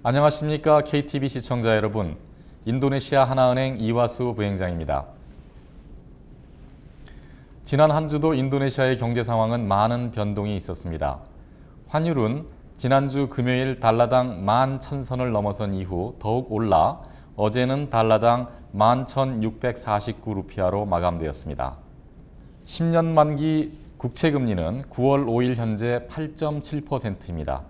안녕하십니까 KTV 시청자 여러분. 인도네시아 하나은행 이화수 부행장입니다. 지난 한 주도 인도네시아의 경제 상황은 많은 변동이 있었습니다. 환율은 지난주 금요일 달러당 11,000선을 넘어선 이후 더욱 올라 어제는 달러당 11,649루피아로 마감되었습니다. 10년 만기 국채금리는 9월 5일 현재 8.7%입니다.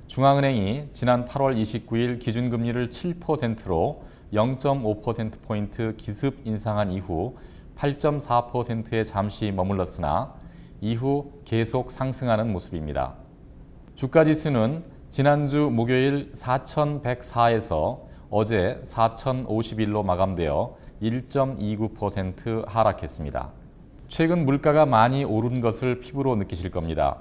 중앙은행이 지난 8월 29일 기준금리를 7%로 0.5%포인트 기습 인상한 이후 8.4%에 잠시 머물렀으나 이후 계속 상승하는 모습입니다. 주가지수는 지난주 목요일 4,104에서 어제 4,051로 마감되어 1.29% 하락했습니다. 최근 물가가 많이 오른 것을 피부로 느끼실 겁니다.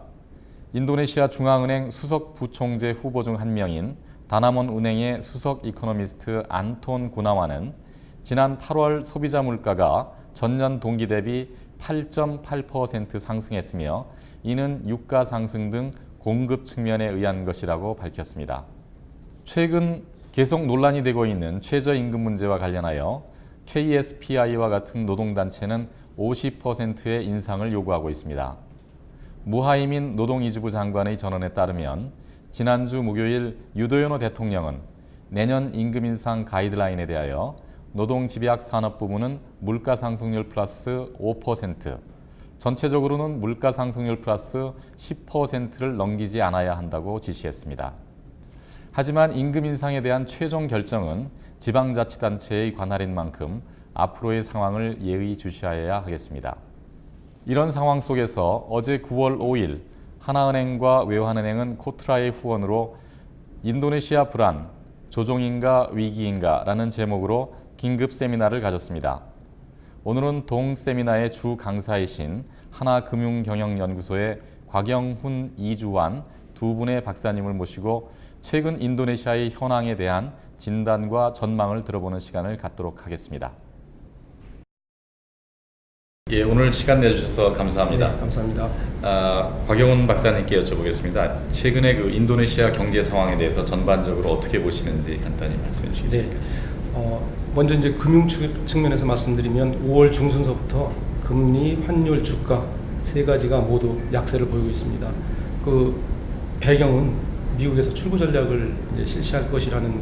인도네시아 중앙은행 수석 부총재 후보 중 한 명인 다나몬 은행의 수석 이코노미스트 안톤 구나와는 지난 8월 소비자 물가가 전년 동기 대비 8.8% 상승했으며 이는 유가 상승 등 공급 측면에 의한 것이라고 밝혔습니다. 최근 계속 논란이 되고 있는 최저임금 문제와 관련하여 KSPI와 같은 노동단체는 50%의 인상을 요구하고 있습니다. 무하이민 노동이주부 장관의 전언에 따르면 지난주 목요일 유도요노 대통령은 내년 임금 인상 가이드라인에 대하여 노동집약산업부문은 물가상승률 플러스 5%, 전체적으로는 물가상승률 플러스 10%를 넘기지 않아야 한다고 지시했습니다. 하지만 임금 인상에 대한 최종 결정은 지방자치단체의 관할인 만큼 앞으로의 상황을 예의주시하여야 하겠습니다. 이런 상황 속에서 어제 9월 5일 하나은행과 외환은행은 코트라의 후원으로 인도네시아 불안, 조종인가 위기인가 라는 제목으로 긴급 세미나를 가졌습니다. 오늘은 동 세미나의 주 강사이신 하나금융경영연구소의 곽영훈, 이주환 두 분의 박사님을 모시고 최근 인도네시아의 현황에 대한 진단과 전망을 들어보는 시간을 갖도록 하겠습니다. 예, 오늘 시간 내주셔서 감사합니다. 네, 감사합니다. 곽영훈 박사님께 여쭤보겠습니다. 최근에 그 인도네시아 경제 상황에 대해서 전반적으로 어떻게 보시는지 간단히 말씀해 주시겠습니까? 네, 먼저 이제 금융 측면에서 말씀드리면 5월 중순서부터 금리, 환율, 주가 세 가지가 모두 약세를 보이고 있습니다. 그 배경은 미국에서 출구 전략을 이제 실시할 것이라는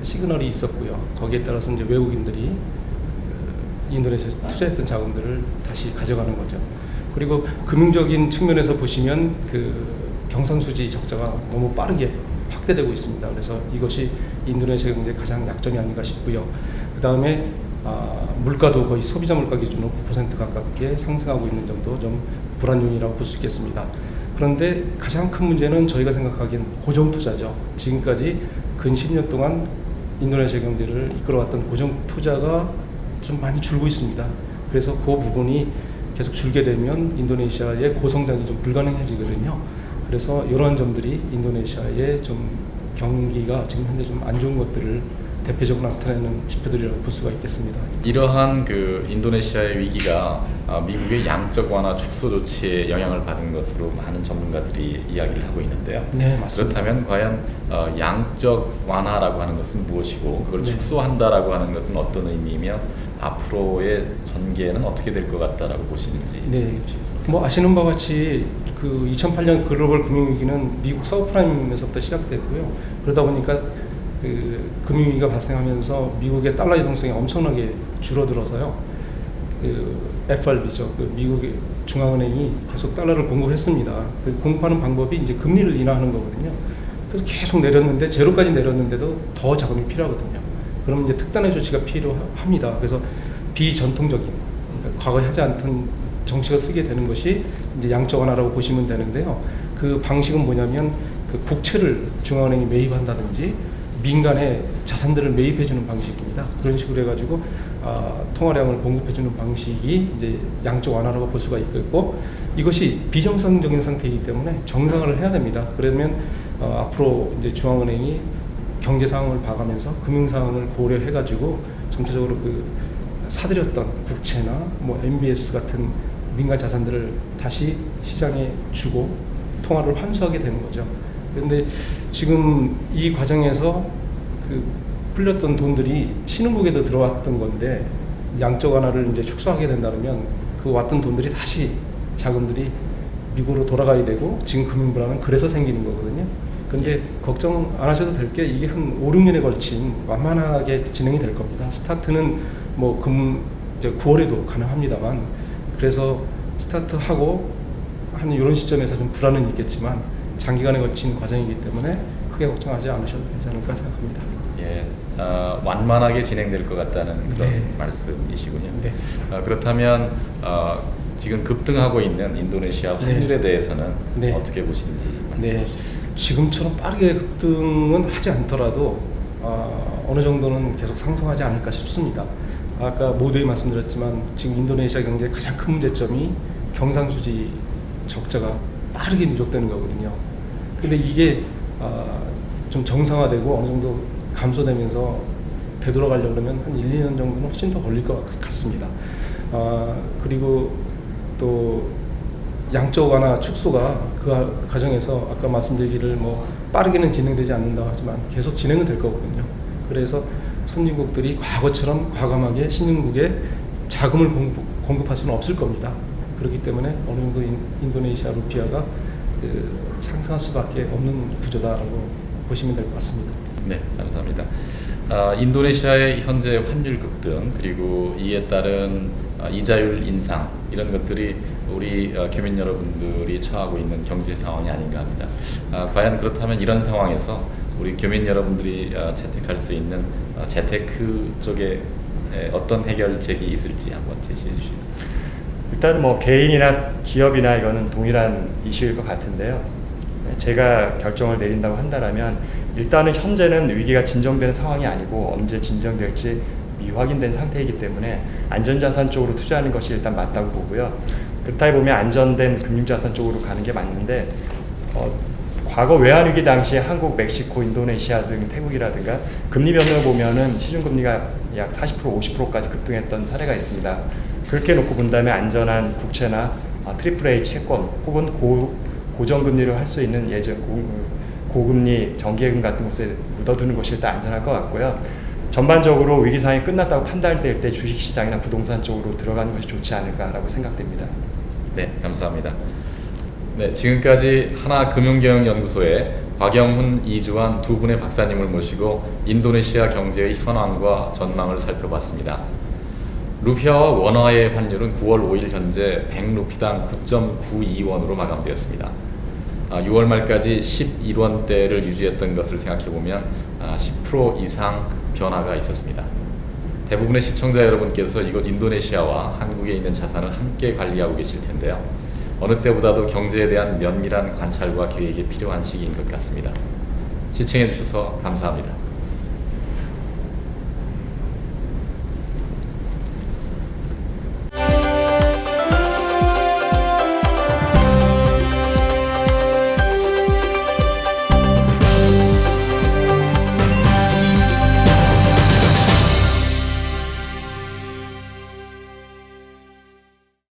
시그널이 있었고요. 거기에 따라서 이제 외국인들이 인도네시아에 투자했던 자금들을 다시 가져가는 거죠. 그리고 금융적인 측면에서 보시면 그 경상수지 적자가 너무 빠르게 확대되고 있습니다. 그래서 이것이 인도네시아 경제의 가장 약점이 아닌가 싶고요. 그 다음에 물가도 거의 소비자 물가 기준으로 9% 가깝게 상승하고 있는 점도 좀 불안 요인이라고 볼 수 있겠습니다. 그런데 가장 큰 문제는 저희가 생각하기엔 고정 투자죠. 지금까지 근 10년 동안 인도네시아 경제를 이끌어왔던 고정 투자가 좀 많이 줄고 있습니다. 그래서 그 부분이 계속 줄게 되면 인도네시아의 고성장이 좀 불가능해지거든요. 그래서 이러한 점들이 인도네시아의 좀 경기가 지금 현재 좀 안 좋은 것들을 대표적으로 나타내는 지표들이라고 볼 수가 있겠습니다. 이러한 그 인도네시아의 위기가 미국의 양적 완화 축소 조치에 영향을 받은 것으로 많은 전문가들이 이야기를 하고 있는데요. 네, 맞습니다. 그렇다면 과연 양적 완화라고 하는 것은 무엇이고 그걸 네. 축소한다라고 하는 것은 어떤 의미이며 앞으로의 전개는 어떻게 될 것 같다라고 보시는지. 네, 뭐 아시는 바와 같이 그 2008년 글로벌 금융위기는 미국 서브프라임에서부터 시작됐고요. 그러다 보니까 그 금융위기가 발생하면서 미국의 달러 유동성이 엄청나게 줄어들어서요. 그 FRB죠. 그 미국의 중앙은행이 계속 달러를 공급했습니다. 그 공급하는 방법이 이제 금리를 인하하는 거거든요. 그래서 계속 내렸는데 제로까지 내렸는데도 더 자금이 필요하거든요. 그럼 이제 특단의 조치가 필요합니다. 그래서 비전통적인, 그러니까 과거에 하지 않던 정책을 쓰게 되는 것이 이제 양적 완화라고 보시면 되는데요. 그 방식은 뭐냐면 그 국채를 중앙은행이 매입한다든지 민간의 자산들을 매입해주는 방식입니다. 그런 식으로 해가지고 통화량을 공급해주는 방식이 이제 양적 완화라고 볼 수가 있겠고 이것이 비정상적인 상태이기 때문에 정상화를 해야 됩니다. 그러면 앞으로 이제 중앙은행이 경제 상황을 봐가면서 금융 상황을 고려해가지고 전체적으로 그 사들였던 국채나 뭐 MBS 같은 민간 자산들을 다시 시장에 주고 통화를 환수하게 되는 거죠. 그런데 지금 이 과정에서 그 풀렸던 돈들이 신흥국에도 들어왔던 건데 양적 완화를 이제 축소하게 된다면 그 왔던 돈들이 다시 자금들이 미국으로 돌아가야 되고 지금 금융 불안은 그래서 생기는 거거든요. 근데 걱정 안 하셔도 될 게 이게 한 5, 6년에 걸친 완만하게 진행이 될 겁니다. 스타트는 뭐 이제 9월에도 가능합니다만 그래서 스타트하고 한 이런 시점에서 좀 불안은 있겠지만 장기간에 걸친 과정이기 때문에 크게 걱정하지 않으셔도 되지 않을까 생각합니다. 예, 완만하게 진행될 것 같다는 그런 네. 말씀이시군요. 네. 그렇다면 지금 급등하고 있는 인도네시아 환율에 네. 대해서는 네. 어떻게 보시는지 네, 말씀해 주시죠. 지금처럼 빠르게 급등은 하지 않더라도 어느 정도는 계속 상승하지 않을까 싶습니다. 아까 모두에 말씀드렸지만 지금 인도네시아 경제의 가장 큰 문제점이 경상수지 적자가 빠르게 누적되는 거거든요. 근데 이게 좀 정상화되고 어느 정도 감소되면서 되돌아가려고 그러면 한 1, 2년 정도는 훨씬 더 걸릴 것 같습니다. 그리고 또 양적 완화 축소가 그 과정에서 아까 말씀드리기를 뭐 빠르게는 진행되지 않는다고 하지만 계속 진행은 될 거거든요. 그래서 선진국들이 과거처럼 과감하게 신흥국에 자금을 공급할 수는 없을 겁니다. 그렇기 때문에 어느 정도 인도네시아 루피아가 상승할 수밖에 없는 구조다라고 보시면 될 것 같습니다. 네, 감사합니다. 인도네시아의 현재 환율 급등 그리고 이에 따른 이자율 인상 이런 것들이 우리 교민 여러분들이 처하고 있는 경제 상황이 아닌가 합니다. 과연 그렇다면 이런 상황에서 우리 교민 여러분들이 채택할 수 있는 재테크 쪽에 어떤 해결책이 있을지 한번 제시해 주시겠습니다. 일단 뭐 개인이나 기업이나 이거는 동일한 이슈일 것 같은데요. 제가 결정을 내린다고 한다면 일단은 현재는 위기가 진정되는 상황이 아니고 언제 진정될지 미확인된 상태이기 때문에 안전자산 쪽으로 투자하는 것이 일단 맞다고 보고요. 그렇다 보면 안전된 금융자산 쪽으로 가는 게 맞는데 과거 외환위기 당시에 한국, 멕시코, 인도네시아 등 태국이라든가 금리 변동을 보면은 시중금리가 약 40%, 50%까지 급등했던 사례가 있습니다. 그렇게 놓고 본다면 안전한 국채나 트리플 A 채권 혹은 고정금리로 할 수 있는 고금리 정기예금 같은 곳에 묻어두는 것이 일단 안전할 것 같고요. 전반적으로 위기 상황이 끝났다고 판단될 때 주식시장이나 부동산 쪽으로 들어가는 것이 좋지 않을까라고 생각됩니다. 네, 감사합니다. 네, 지금까지 하나금융경영연구소의 곽영훈, 이주환 두 분의 박사님을 모시고 인도네시아 경제의 현황과 전망을 살펴봤습니다. 루피아와 원화의 환율은 9월 5일 현재 100루피당 9.92원으로 마감되었습니다. 6월 말까지 11원대를 유지했던 것을 생각해보면 10% 이상 변화가 있었습니다. 대부분의 시청자 여러분께서 이곳 인도네시아와 한국에 있는 자산을 함께 관리하고 계실 텐데요. 어느 때보다도 경제에 대한 면밀한 관찰과 계획이 필요한 시기인 것 같습니다. 시청해 주셔서 감사합니다.